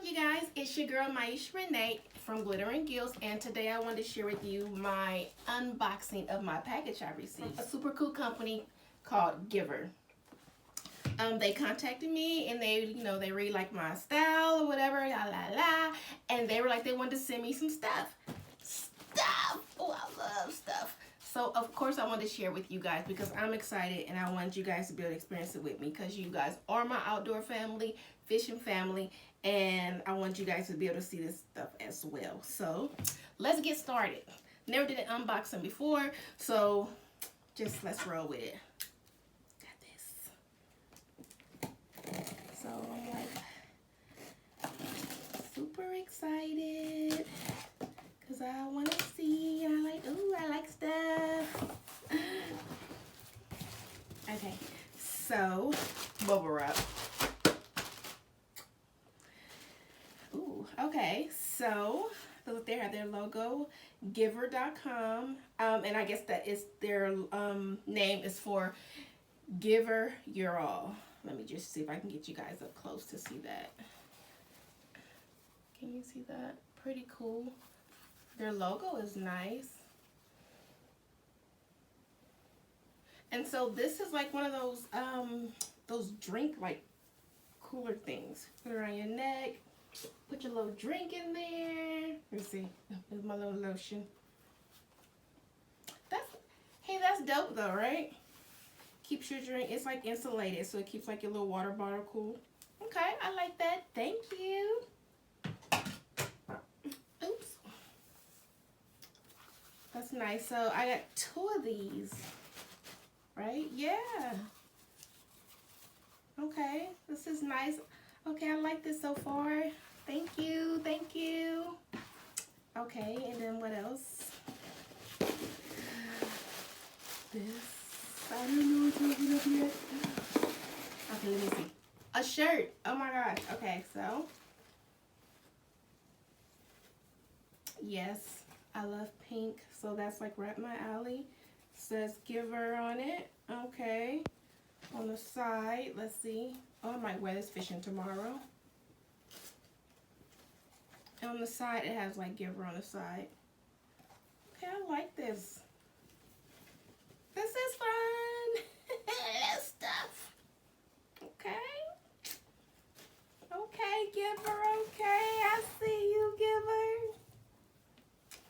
you guys? It's your girl Maisha Renee from Glitter and Gills, and today I wanted to share with you my unboxing of my package I received. A super cool company called Giver. They contacted me and they really like my style or whatever, la la la, and they were like they wanted to send me some stuff. Oh, I love stuff. So of course I wanted to share with you guys because I'm excited and I want you guys to be able to experience it with me because you guys are my outdoor family, fishing family, and I want you guys to be able to see this stuff as well. So let's get started. Never did an unboxing before, so just let's roll with it. Got this. So I'm like super excited because I want to see, and I like stuff. Okay, so bubble wrap. Ooh, okay, so look, they have their logo, giver.com, and I guess that is their name is for Giver Your All. Let me just see if I can get you guys up close to see that. Can you see that? Pretty cool. Their logo is nice. And so this is like one of those drink like cooler things. Put it around your neck. Put your little drink in there. Let me see. There's my little lotion. That's dope though, right? Keeps your drink. It's like insulated, so it keeps like your little water bottle cool. Okay, I like that. Thank you. Oops. That's nice. So I got 2 of these. Right? Yeah. Okay. This is nice. Okay, I like this so far. Thank you. Thank you. Okay, and then what else? This. I don't know what's open up yet. Okay, let me see. A shirt. Oh my gosh. Okay, so. Yes, I love pink. So that's like right up my alley. Says Giver on it. Okay. On the side, let's see. Oh, I might wear this fishing tomorrow. And on the side, it has like Giver on the side. Okay, I like this. This is fun. That's stuff. Okay. Okay, Giver. Okay, I see you, Giver.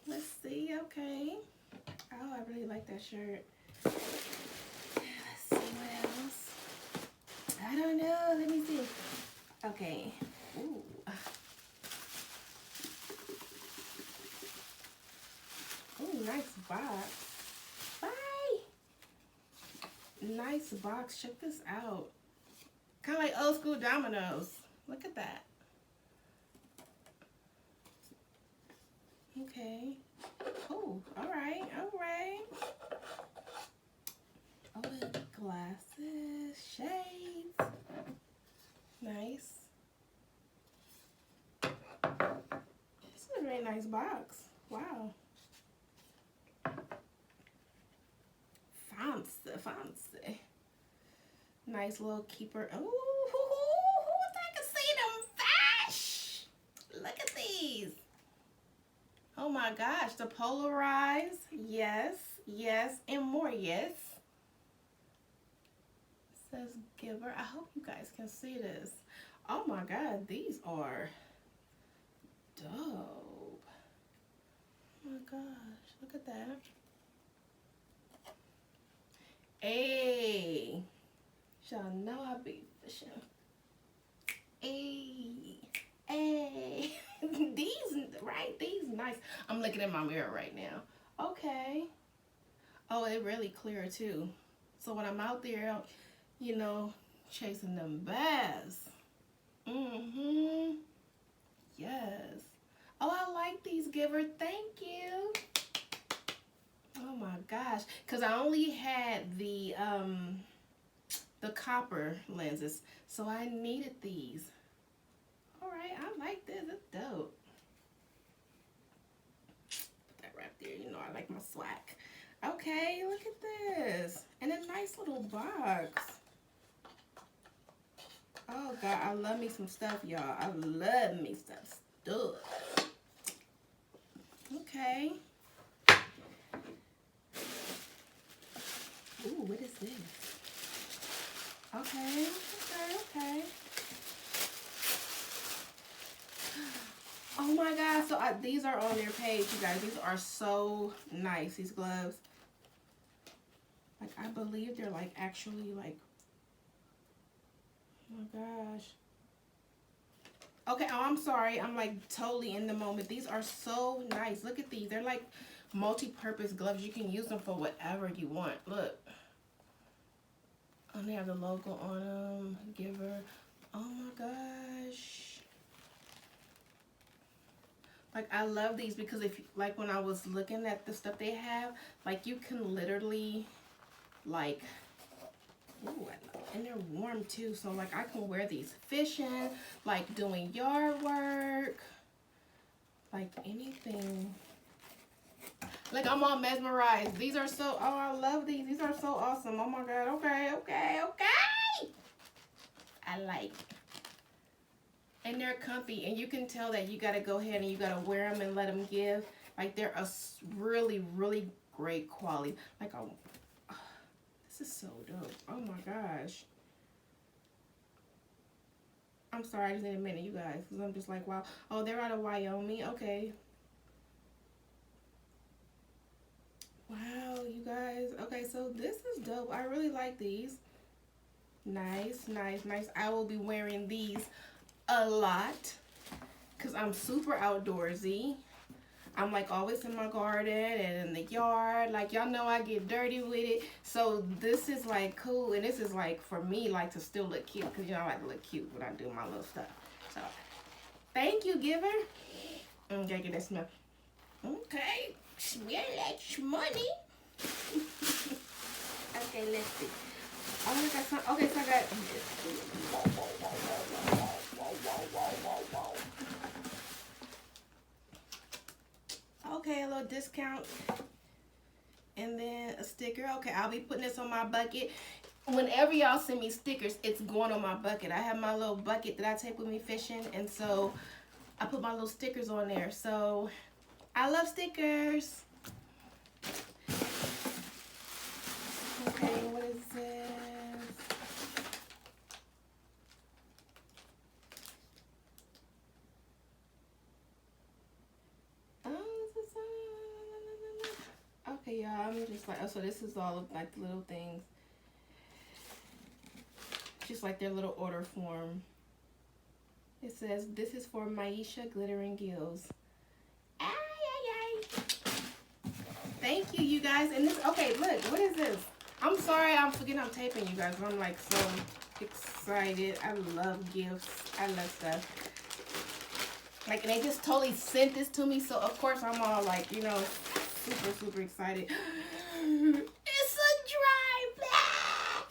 Let's see. Okay. Oh, I really like that shirt. Let's see what else. I don't know. Let me see. Okay. Ooh. Ooh, nice box. Bye. Nice box. Check this out. Kind of like old school Domino's. Look at that. Okay. Oh, all right. All right. Oh, glasses, shades. Nice. This is a very nice box. Wow. Fancy. Nice little keeper. Ooh, I can see them fish. Look at these. Oh my gosh, the Polarize. Yes, yes, and more yes. Says Giver. I hope you guys can see this. Oh my god, these are dope. Oh my gosh, look at that. Hey, y'all know I be fishing. Hey, these nice. I'm looking in my mirror right now. Okay. Oh, it really clear too. So when I'm out there, chasing them bass. Yes. Oh, I like these, Giver. Thank you. Oh my gosh. Because I only had the copper lenses. So I needed these. Alright, I like this. It's dope. Put that right there. You know I like my swag. Okay, look at this. And a nice little box. Oh, God, I love me some stuff, y'all. I love me some stuff. Okay. Ooh, what is this? Okay, okay. Oh my God, so these are on their page, you guys. These are so nice, these gloves. Like, I believe they're like actually like, oh my gosh. Okay, oh, I'm sorry. I'm like totally in the moment. These are so nice. Look at these. They're like multi-purpose gloves. You can use them for whatever you want. Look. And they have the logo on them. Giver. Oh my gosh. Like, I love these because if, like, when I was looking at the stuff they have, like, you can literally, like, ooh, I love, and they're warm too. So, like, I can wear these fishing, like, doing yard work, like, anything. Like, I'm all mesmerized. These are so, oh, I love these. These are so awesome. Oh, my God. Okay. I like it. And they're comfy, and you can tell that you got to go ahead and you got to wear them and let them give. Like, they're a really, really great quality. Like, oh, this is so dope. Oh my gosh. I'm sorry, I just need a minute, you guys, because I'm just like, wow. Oh, they're out of Wyoming. Okay. Wow, you guys. Okay, so this is dope. I really like these. Nice. I will be wearing these a lot because I'm super outdoorsy. I'm like always in my garden and in the yard. Like, y'all know I get dirty with it. So this is like cool. And this is like for me, like, to still look cute. Because, you know, I like to look cute when I do my little stuff. So thank you, Giver. Okay, get that smell. Okay. Smell that money. Okay, let's see. Oh, I got some. Okay, so I got. Okay, a little discount. And then a sticker. Okay, I'll be putting this on my bucket. Whenever y'all send me stickers, it's going on my bucket. I have my little bucket that I take with me fishing. And so I put my little stickers on there. So I love stickers. Okay, what is this? Okay, y'all, I'm just like, oh, so this is all of like the little things. Just like their little order form. It says, this is for Maisha Glitter and Gills. Ay, ay, ay. Thank you, you guys. And this, okay, look, what is this? I'm sorry, I'm forgetting I'm taping you guys. I'm like so excited. I love gifts. I love stuff. Like, and they just totally sent this to me. So, of course, I'm all like, you know, super excited. It's a dry pack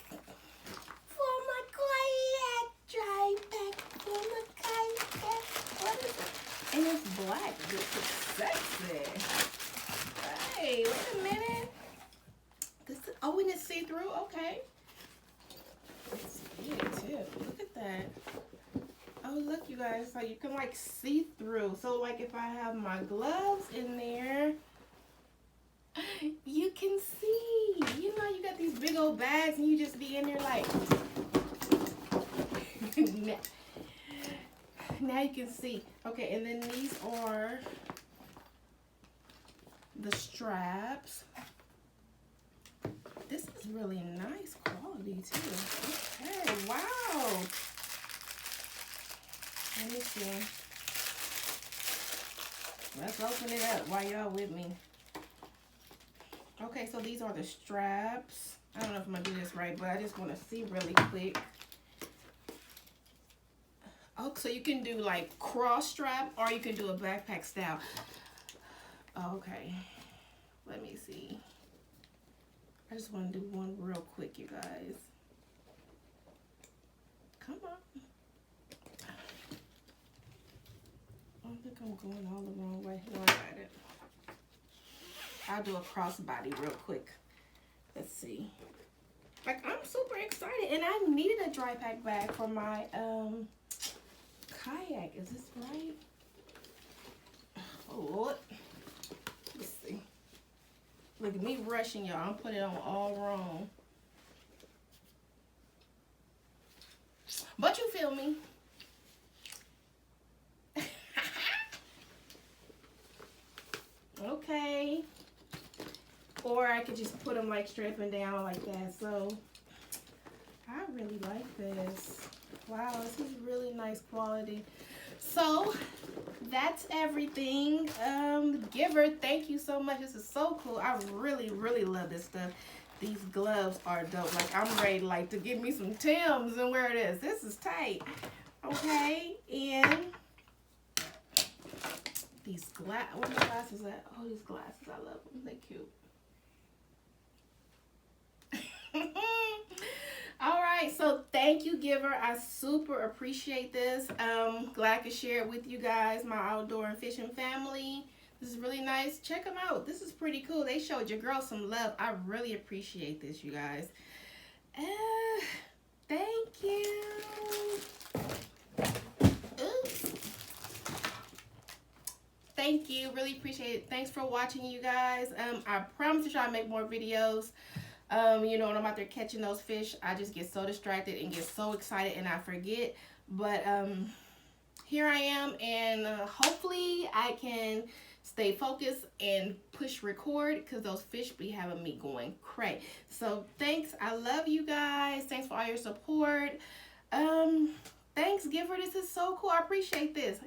for my kayak. Dry pack for my kayak. What is it? And it's black. This is sexy. Hey, wait a minute. This is, oh, and it's see-through. Okay. It's big too. Look at that. Oh, look, you guys. So you can like see through. So like if I have my gloves in there, you can see. You know, you got these big old bags and you just be in there like. Now you can see. Okay, and then these are the straps. This is really nice quality too. Okay, wow. Let me see. Let's open it up while y'all with me. Okay, so these are the straps. I don't know if I'm gonna do this right, but I just want to see really quick. Oh, so you can do like cross strap or you can do a backpack style. Okay, let me see. I just want to do one real quick, you guys. Come on. I think I'm going all the wrong way. No, I got it. I'll do a crossbody real quick. Let's see. Like, I'm super excited. And I needed a dry pack bag for my kayak. Is this right? Oh, Lord. Let's see. Look at me rushing, y'all. I'm putting it on all wrong. But you feel me. Okay. Or I could just put them like straight up and down like that. So I really like this. Wow, this is really nice quality. So that's everything. Giver, thank you so much. This is so cool. I really, really love this stuff. These gloves are dope. Like, I'm ready like to give me some Timbs and wear this. This is tight. Okay, and these what are my glasses at? Oh, these glasses, I love them. They're cute. All right, so thank you, Giver. I super appreciate this. Glad to share it with you guys, my outdoor and fishing family. This is really nice. Check them out. This is pretty cool. They showed your girl some love. I really appreciate this, you guys. Thank you. Oops. Thank you. Really appreciate it. Thanks for watching, you guys. I promise to try to make more videos. You know, when I'm out there catching those fish, I just get so distracted and get so excited and I forget. But here I am, and hopefully I can stay focused and push record, because those fish be having me going cray. So thanks. I love you guys. Thanks for all your support. Thanks, Giver. This is so cool. I appreciate this.